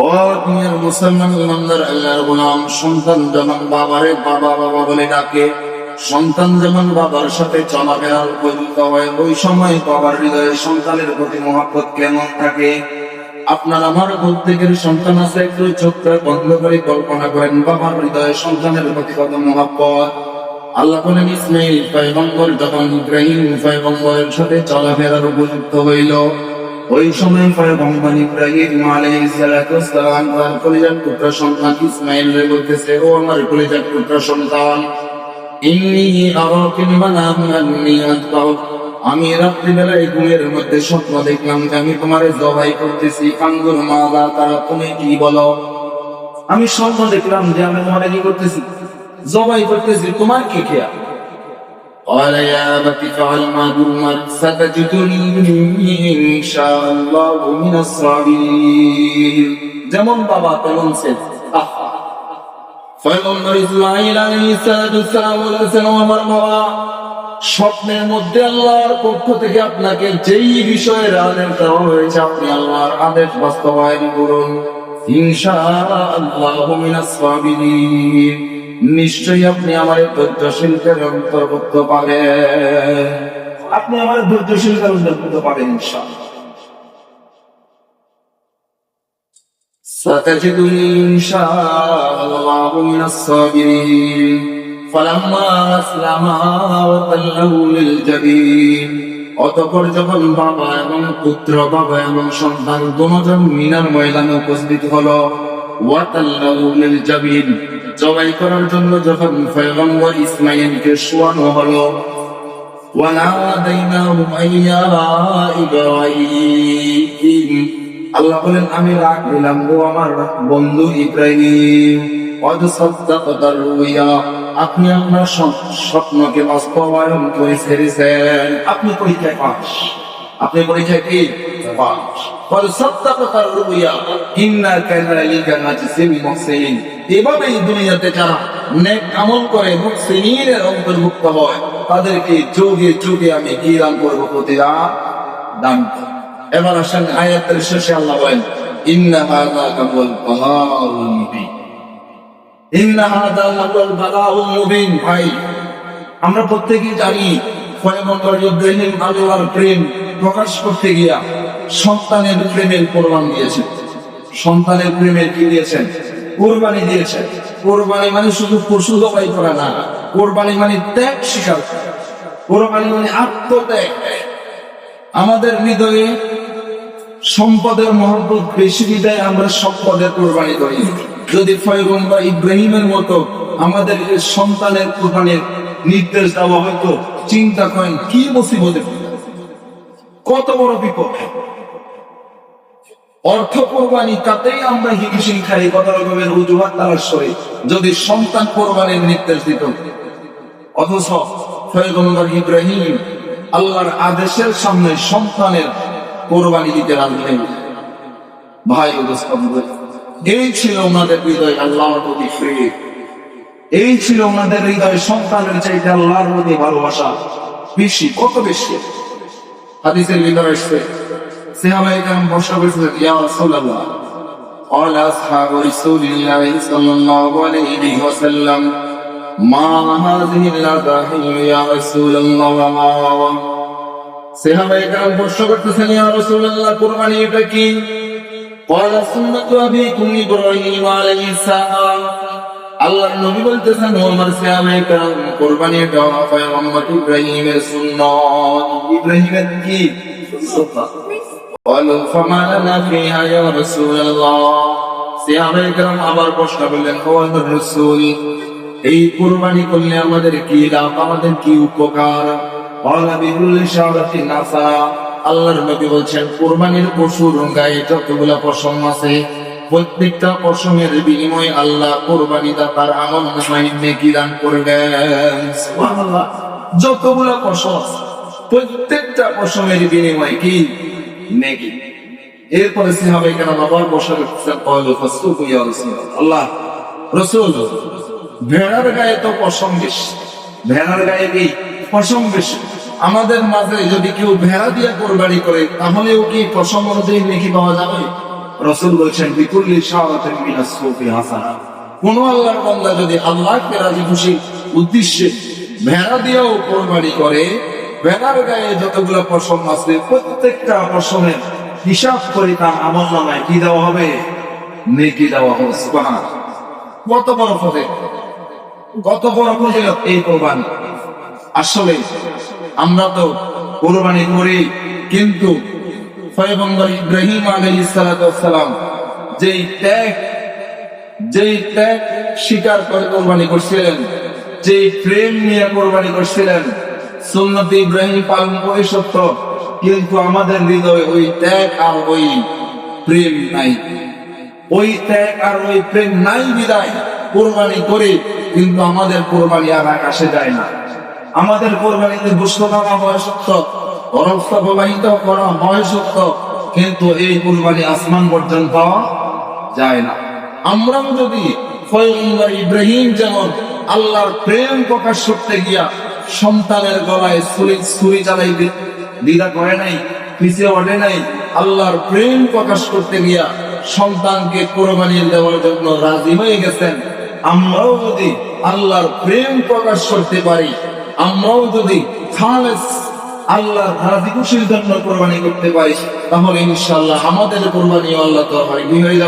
ও দুনিয়ার মুসলমান ইমানদার আল্লাহর গোলাম, সন্তান যেমন বাবারে বাবা বাবা বলে ডাকে, সন্তান যেমন বাবার সাথে চলাফেরার উপযুক্ত হয়, ওই সময় বাবার হৃদয়ে সন্তানের প্রতি মহব্বত কেমন থাকে? আপনার আমার প্রত্যেকের সন্তান আছে, একটু চোখটা বন্ধ করে কল্পনা করেন বাবার হৃদয়ে সন্তানের প্রতি কত মহব্বত। আল্লাহ বলেন ইসমাইল পয়গম্বর যখন ইব্রাহিম পয়গম্বরের সাথে চলাফেরার উপযুক্ত হইল, ওই সময় পয়গম্বর ইব্রাহিম আলাইহিস সালাতু ওয়াস সালাম তার কলিজার পুত্র সন্তান ইসমাইলকে বলতেছে, ও আমার কলিজার পুত্র সন্তান, ইন্নী আরাকিল মানামি আন্নী আযবাহুক, আমি রাত্রিবেলায় ঘুমের মধ্যে স্বপ্ন দেখলাম যে আমি তোমারে জবাই করতেছি। ফানজুর মাযা তারা, তুমি কি বলো? আমি স্বপ্ন দেখলাম যে আমি তোমারে কি করতেছি? জবাই করতেছি, তোমার কি খেয়া? قال يا أبت افعل ما تؤمر ستجدني إن شاء الله من الصابرين। যেমন বাবা তেমন ছেলে। পয়গম্বর ইসমাঈল আলাইহিস সালাম বলেছেন, আমার বাবা, স্বপ্নের মধ্যে আল্লাহর পক্ষ থেকে আপনাকে যেই বিষয়ের আদেশ দেওয়া হয়েছে আপনি আল্লাহর আদেশ বাস্তবায়ন করুন। ইনশাআল্লাহু মিনাস সাবিরিন, নিশ্চয়ই আপনি আমার ধৈর্যশীলদের অন্তর্ভুক্ত পাবেন। আপনি আমার ধৈর্যশীলদের অন্তর্ভুক্ত পাবেন ইনশাআল্লাহ। ستجدني إن شاء الله من الصابرين فلما أسلما وتله للجبين। অতঃপর যখন বাবা এবং পুত্র, বাবা এবং সন্তান দুজন মিনার ময়দানে উপস্থিত হলো, ওয়াতাল্লাহু লিল জাবিন, জবাই করার জন্য যখন পয়গম্বর ইসমাঈলকে শোয়ানো হলো, ওয়ানাদাইনাহু আইয়া ইব্রাহিম, আল্লাহ বলেন আমি ডাক দিলাম, ও আমার বন্ধু ইব্রাহিম, কদ সাদ্দাকতা রুয়া, আপনি আপনার স্বপ্নকে বাস্তবায়ন করে ছেড়েছেন। আপনি পরীক্ষায় পাস, আপনি পরীক্ষায় কি পাস। কদ সাদ্দাকতা রুয়া ইন্না কাযালিকা নাজজিল মুহসিনিন, এভাবেই দুনিয়াতে যারা নেক আমল করে মুহসিনের অন্তর্ভুক্ত হয় তাদেরকে যুগে যুগে আমি কি দান করব? প্রতিদান দান করব। এবার আসেন আয়াতের শেষে আল্লাহ বলেন, ইন্না হাযা লাহুল বালাউল মুবিন, ইন্না হাযা লাহুল বালাউল মুবিন। ভাই, আমরা প্রত্যেকেই জানি পয়গম্বর ইব্রাহিম আল্লাহর প্রেম প্রকাশ করতে গিয়া সন্তানের প্রেমের কোরবানি দিয়েছেন। সন্তানের প্রেমের কি দিয়েছেন? কোরবানি দিয়েছেন। কোরবানি মানে শুধু পশু জবাই করা না, কোরবানি মানে ত্যাগ স্বীকার, কোরবানি মানে আত্মত্যাগ। আমাদের হৃদয়ে সম্পদের মহব্বত বেশি বিদায় আমরা সম্পদের কোরবানি করি। যদি পয়গম্বর ইব্রাহিমের মতো আমাদের সন্তানের কোরবানির নির্দেশ দেওয়া হয়তো, চিন্তা করেন কি মুসিবতে, কত বড় বিপদ। অর্থ কোরবানি, তাতেই আমরা হিমশিম খাই, কত রকমের অজুহাত তালাশ করি। যদি সন্তান কোরবানির নির্দেশ দিত, অথচ পয়গম্বর ইব্রাহিম আল্লাহর আদেশের সামনে সন্তানের কোরবানি দিতে রাজি হলেন। ভাই, এই ছিল ওনাদের হৃদয় আল্লাহর প্রতি প্রেম, এই ছিল ওনাদের হৃদয় সন্তানের চাইতে আল্লাহর প্রতি ভালোবাসা বেশি, কত বেশি। হাদিসের ভিতরে এসেছে, সাহাবায়ে কেরাম প্রশ্ন করেছিলেন, ইয়া রাসূলুল্লাহ, قال أصحاب رسول الله صلى الله عليه وسلم ما هذه الأضاحي يا رسول الله। সাহাবায়ে কেরাম প্রশ্ন করতেছেন, ইয়া রাসূলুল্লাহ, কুরবানি এটা কি? قال سنة أبيكم إبراهيم عليه السلام। আল্লাহর নবী বলতেছেন, ও আমার সাহাবায়ে কেরাম, কুরবানি এটা পয়গম্বর ইব্রাহিমের সুন্নাত। ইব্রাহিমের কি সুন্নাত? قالوا فما لنا فيها يا رسول الله। সাহাবায়ে কেরাম আবার প্রশ্ন করলেন, ও আল্লাহর রাসূল, এই কুরবানি করলে আমাদের কি লাভ, আমাদের কি উপকার? قال بكل شعرة نفع। আল্লাহর নবী বলছেন, কুরবানির পশুর গায়ে যতগুলো পশম আছে, প্রত্যেকটা পশমের বিনিময়ে আল্লাহ কুরবানি দাতার আমলনামায় নেকি দান করবেন। সুবহানাল্লাহ, যতগুলো পশম আছে প্রত্যেকটা পশমের বিনিময়ে কি? নেকি। এরপরে সাহাবায়ে কেরাম আবার বসা করতেছেন, قالوا فسوق يا رسول الله। রাসূল, ভেড়ার গায়ে তো পশম বেশি, ভেড়ার গায়ে কি পশম বেশি। আমাদের মাঝে যদি কেউ ভেড়া দিয়ে কোরবানি করে, তাহলেও কি পশম অনুযায়ী নেকি পাওয়া যাবে? রাসূল বলেছেন বিকুল্লি শাওরাতিন মিনাস সুফি হাসানা। কোন আল্লাহর বান্দা যদি আল্লাহকে রাজি খুশি উদ্দেশ্যে ভেড়া দিয়েও কোরবানি করে, ভেড়ার গায়ে যতগুলো পশম আছে প্রত্যেকটা পশমের হিসাব করে তার আমলনামায় কি দেওয়া হবে? নেকি দেওয়া হবে। সুবহানাল্লাহ। কত বড় ফজিলত, কত বড় ফজিলত এই কোরবানি। আসলে আমরা তো কোরবানি করি, কিন্তু পয়গম্বর ইব্রাহিম আলাইহিস সালাতু ওয়াস সালাম যেই ত্যাগ স্বীকার করে কোরবানি করছিলেন, যেই প্রেম নিয়ে কোরবানি করছিলেন, সুন্নত ইব্রাহিম পালন করে সত্য, কিন্তু আমাদের হৃদয়ে ওই ত্যাগ আর ওই প্রেম নাই। ওই ত্যাগ আর ওই প্রেম নাই বিদায় কোরবানি করে, কিন্তু আমাদের কোরবানি আর আকাশে যায় না। আমাদের কোরবানিতে গোশত দেওয়া হয় সত্য, রক্ত প্রবাহিত করা হয় সত্য, কিন্তু এই কোরবানি আসমান পর্যন্ত যায় না। আমরাও যদি পয়গম্বর ইব্রাহিম যেমন আল্লাহর প্রেম প্রকাশ করতে গিয়া সন্তানের গলায় ছুরি চালাই দ্বিধা করে নাই, পিছিয়ে ওঠে নাই, আল্লাহর প্রেম প্রকাশ করতে গিয়া সন্তানকে কোরবানি দেওয়ার জন্য রাজি হয়ে গেছেন, আমরাও যদি আল্লাহর প্রেম প্রকাশ করতে পারি, আমরাও যদি খালেস আল্লাহর রাজি খুশির জন্য কোরবানি করতে পারি, তাহলে ইনশাআল্লাহ আমাদের কোরবানি আল্লাহ তো হয়ে যাবে।